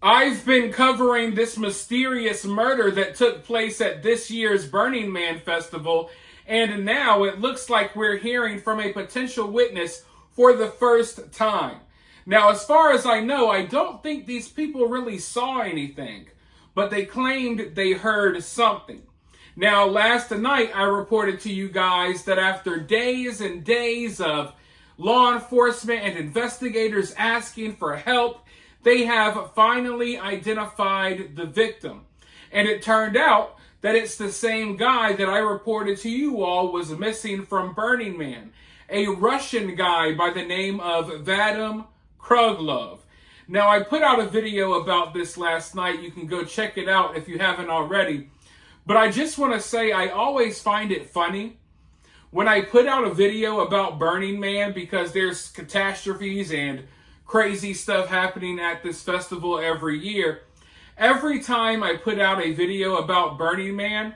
I've been covering this mysterious murder that took place at this year's Burning Man festival, and now it looks like we're hearing from a potential witness for the first time. Now, as far as I know, I don't think these people really saw anything, but they claimed they heard something. Now, last night I reported to you guys that after days and days of law enforcement and investigators asking for help, they have finally identified the victim. And it turned out that it's the same guy that I reported to you all was missing from Burning Man. A Russian guy by the name of Vadim Kruglov. Now, I put out a video about this last night. You can go check it out if you haven't already. But I just want to say I always find it funny when I put out a video about Burning Man, because there's catastrophes and crazy stuff happening at this festival every year. Every time I put out a video about Burning Man,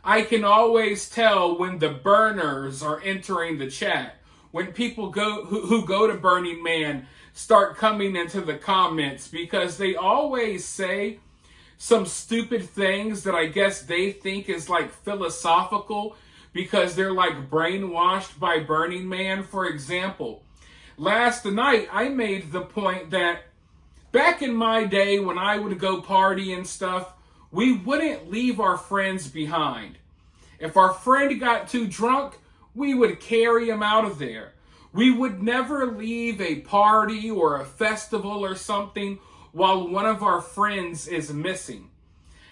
I can always tell when the burners are entering the chat. When people who go to Burning Man start coming into the comments, because they always say some stupid things that I guess they think is like philosophical because they're like brainwashed by Burning Man. For example, last night I made the point that back in my day when I would go party and stuff, we wouldn't leave our friends behind. If our friend got too drunk, we would carry him out of there. We would never leave a party or a festival or something while one of our friends is missing.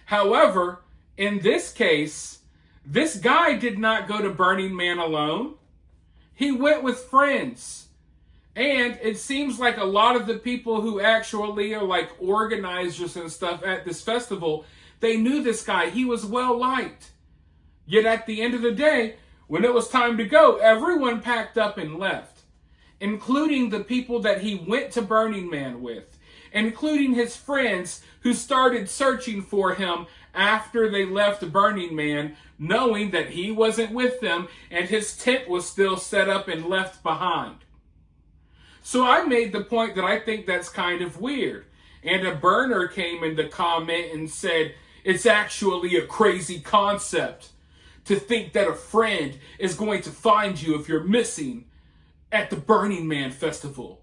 However, in this case, this guy did not go to Burning Man alone. He went with friends. And it seems like a lot of the people who actually are like organizers and stuff at this festival, they knew this guy. He was well liked. Yet at the end of the day, when it was time to go, everyone packed up and left, including the people that he went to Burning Man with, including his friends who started searching for him after they left Burning Man, knowing that he wasn't with them and his tent was still set up and left behind. So I made the point that I think that's kind of weird. And a burner came in the comment and said, it's actually a crazy concept to think that a friend is going to find you if you're missing at the Burning Man festival.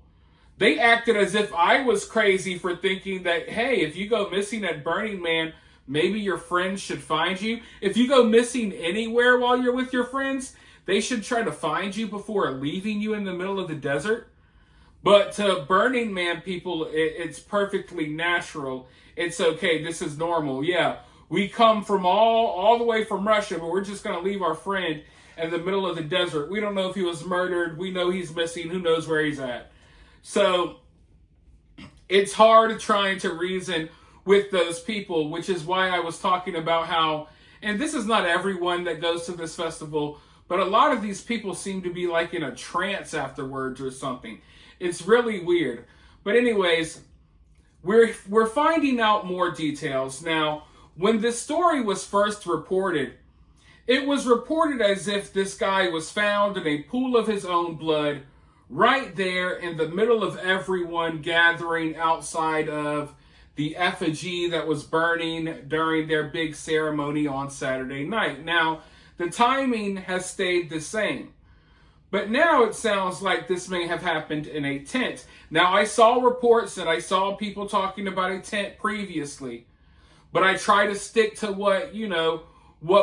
They acted as if I was crazy for thinking that, hey, if you go missing at Burning Man, maybe your friends should find you. If you go missing anywhere while you're with your friends, they should try to find you before leaving you in the middle of the desert. But to Burning Man people, it's perfectly natural. It's okay. This is normal. Yeah, we come from all the way from Russia, but we're just going to leave our friend in the middle of the desert. We don't know if he was murdered. We know he's missing. Who knows where he's at? So it's hard trying to reason with those people, which is why I was talking about how, and this is not everyone that goes to this festival, but a lot of these people seem to be like in a trance afterwards or something. It's really weird. But anyways, we're finding out more details. Now, when this story was first reported, it was reported as if this guy was found in a pool of his own blood right there in the middle of everyone gathering outside of the effigy that was burning during their big ceremony on Saturday night. Now, the timing has stayed the same. But now it sounds like this may have happened in a tent. Now, I saw reports and I saw people talking about a tent previously. But I try to stick to what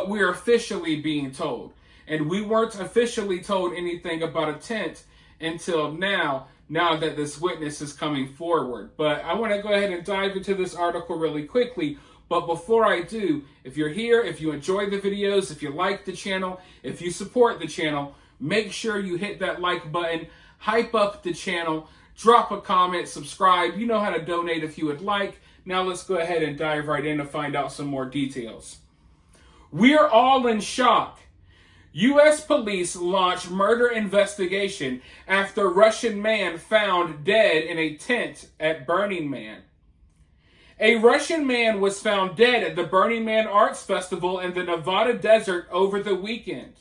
we're officially being told. And we weren't officially told anything about a tent until now that this witness is coming forward. But I want to go ahead and dive into this article really quickly. But before I do, if you're here, if you enjoy the videos, if you like the channel, if you support the channel, make sure you hit that like button, hype up the channel, drop a comment, subscribe. You know how to donate if you would like. Now let's go ahead and dive right in to find out some more details. We're all in shock. U.S. police launch murder investigation after Russian man found dead in a tent at Burning Man. A Russian man was found dead at the Burning Man Arts Festival in the Nevada desert over the weekend,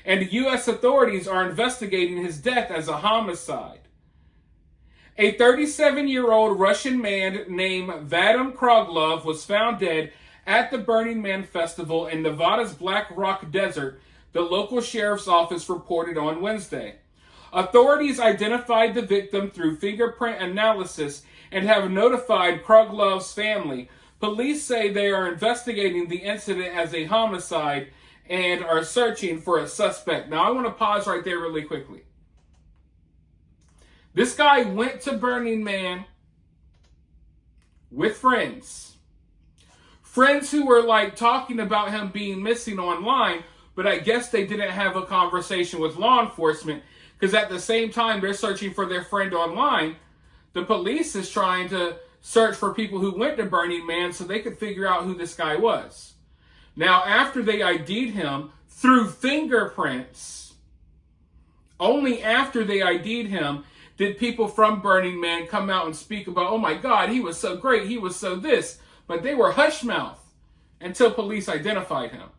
and U.S. authorities are investigating his death as a homicide. A 37-year-old Russian man named Vadim Kroglov was found dead at the Burning Man Festival in Nevada's Black Rock Desert, the local sheriff's office reported on Wednesday. Authorities identified the victim through fingerprint analysis and have notified Kroglov's family. Police say they are investigating the incident as a homicide and are searching for a suspect. Now, I want to pause right there really quickly. This guy went to Burning Man with friends. Friends who were like talking about him being missing online, but I guess they didn't have a conversation with law enforcement because at the same time they're searching for their friend online. The police is trying to search for people who went to Burning Man so they could figure out who this guy was. Now, after they ID'd him through fingerprints, only after they ID'd him did people from Burning Man come out and speak about, oh my God, he was so great, he was so this. But they were hush-mouthed until police identified him.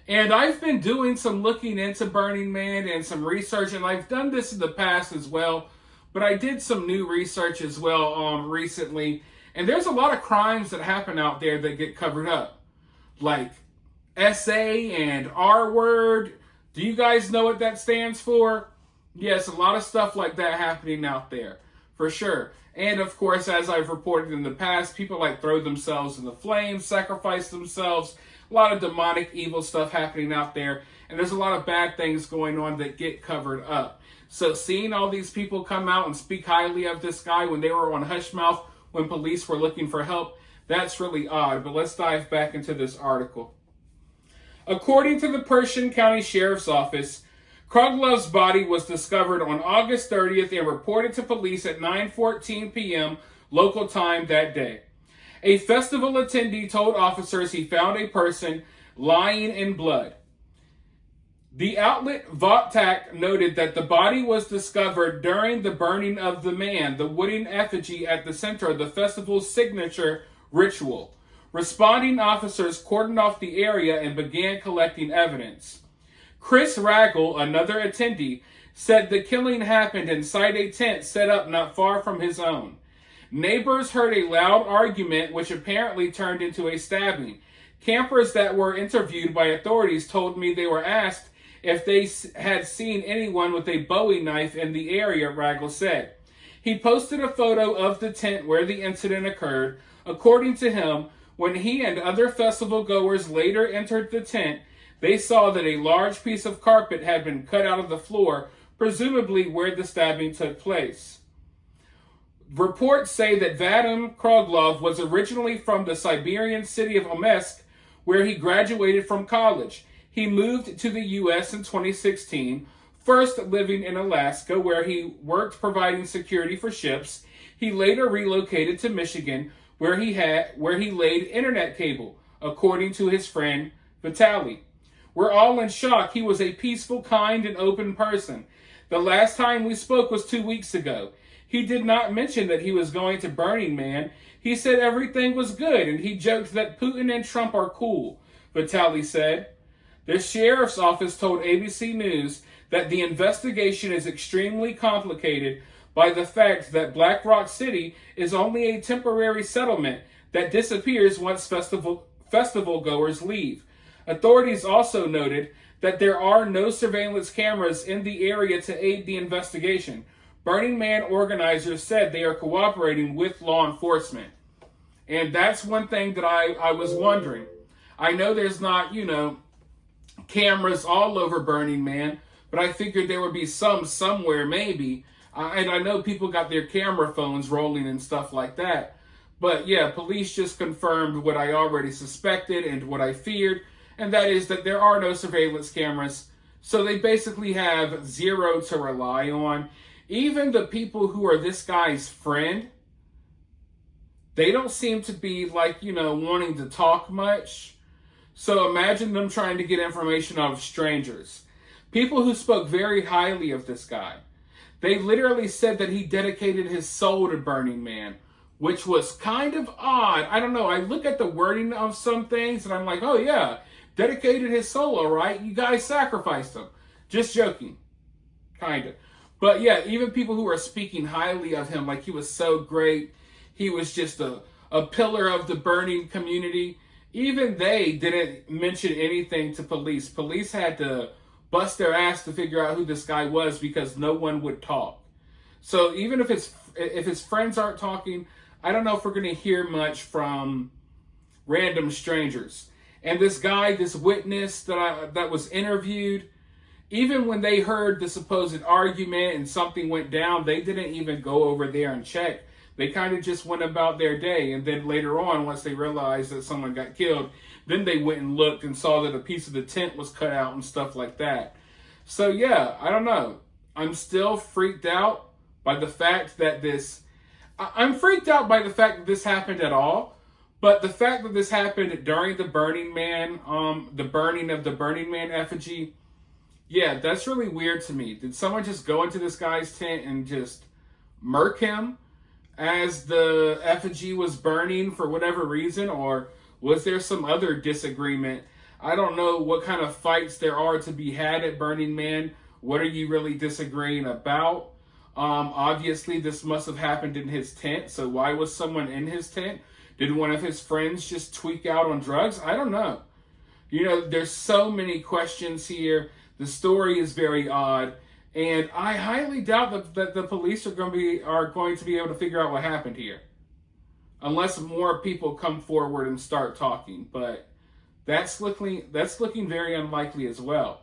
And I've been doing some looking into Burning Man and some research, and I've done this in the past as well. But I did some new research as well recently. And there's a lot of crimes that happen out there that get covered up. Like SA and R word. Do you guys know what that stands for? Yes, a lot of stuff like that happening out there, for sure. And of course, as I've reported in the past, people like throw themselves in the flames, sacrifice themselves. A lot of demonic, evil stuff happening out there. And there's a lot of bad things going on that get covered up. So seeing all these people come out and speak highly of this guy when they were on hush mouth, when police were looking for help, that's really odd. But let's dive back into this article. According to the Pershing County Sheriff's Office, Kroglov's body was discovered on August 30th and reported to police at 9:14 p.m. local time that day. A festival attendee told officers he found a person lying in blood. The outlet Vottak noted that the body was discovered during the burning of the man, the wooden effigy at the center of the festival's signature ritual. Responding officers cordoned off the area and began collecting evidence. Chris Raggle, another attendee, said the killing happened inside a tent set up not far from his own. Neighbors heard a loud argument which apparently turned into a stabbing. Campers that were interviewed by authorities told me they were asked if they had seen anyone with a Bowie knife in the area, Raggle said. He posted a photo of the tent where the incident occurred. According to him, when he and other festival goers later entered the tent, they saw that a large piece of carpet had been cut out of the floor, presumably where the stabbing took place. Reports say that Vadim Kroglov was originally from the Siberian city of Omsk, where he graduated from college. He moved to the U.S. in 2016, first living in Alaska, where he worked providing security for ships. He later relocated to Michigan, where he laid internet cable, according to his friend Vitaly. We're all in shock. He was a peaceful, kind, and open person. The last time we spoke was 2 weeks ago. He did not mention that he was going to Burning Man. He said everything was good, and he joked that Putin and Trump are cool, Vitaly said. The sheriff's office told ABC News that the investigation is extremely complicated by the fact that Black Rock City is only a temporary settlement that disappears once festival goers leave. Authorities also noted that there are no surveillance cameras in the area to aid the investigation. Burning Man organizers said they are cooperating with law enforcement. And that's one thing that I was wondering. I know there's not, cameras all over Burning Man, but I figured there would be some somewhere maybe. And I know people got their camera phones rolling and stuff like that. But yeah, police just confirmed what I already suspected and what I feared. And that is that there are no surveillance cameras. So they basically have zero to rely on. Even the people who are this guy's friend, they don't seem to be wanting to talk much. So imagine them trying to get information out of strangers. People who spoke very highly of this guy. They literally said that he dedicated his soul to Burning Man, which was kind of odd. I don't know. I look at the wording of some things and I'm like, oh yeah, dedicated his soul, all right? You guys sacrificed him. Just joking. Kind of. But yeah, even people who are speaking highly of him, like he was so great, he was just a pillar of the burning community, even they didn't mention anything to police. Police had to bust their ass to figure out who this guy was because no one would talk. So even if his friends aren't talking, I don't know if we're going to hear much from random strangers. And this guy, this witness that was interviewed, even when they heard the supposed argument and something went down, they didn't even go over there and check. They kind of just went about their day. And then later on, once they realized that someone got killed, then they went and looked and saw that a piece of the tent was cut out and stuff like that. So yeah, I don't know. I'm still freaked out by the fact that I'm freaked out by the fact that this happened at all. But the fact that this happened during the Burning Man, the burning of the Burning Man effigy, yeah, that's really weird to me. Did someone just go into this guy's tent and just murk him as the effigy was burning for whatever reason? Or was there some other disagreement? I don't know what kind of fights there are to be had at Burning Man. What are you really disagreeing about? Obviously, this must have happened in his tent. So why was someone in his tent? Did one of his friends just tweak out on drugs? I don't know. You know, there's so many questions here. The story is very odd, and I highly doubt that the police are going to be able to figure out what happened here, unless more people come forward and start talking. But that's looking very unlikely as well.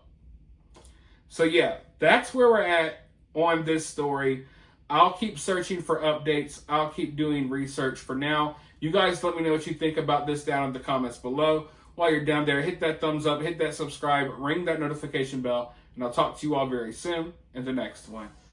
So yeah, that's where we're at on this story. I'll keep searching for updates. I'll keep doing research. For now, you guys let me know what you think about this down in the comments below. While you're down there, hit that thumbs up, hit that subscribe, ring that notification bell, and I'll talk to you all very soon in the next one.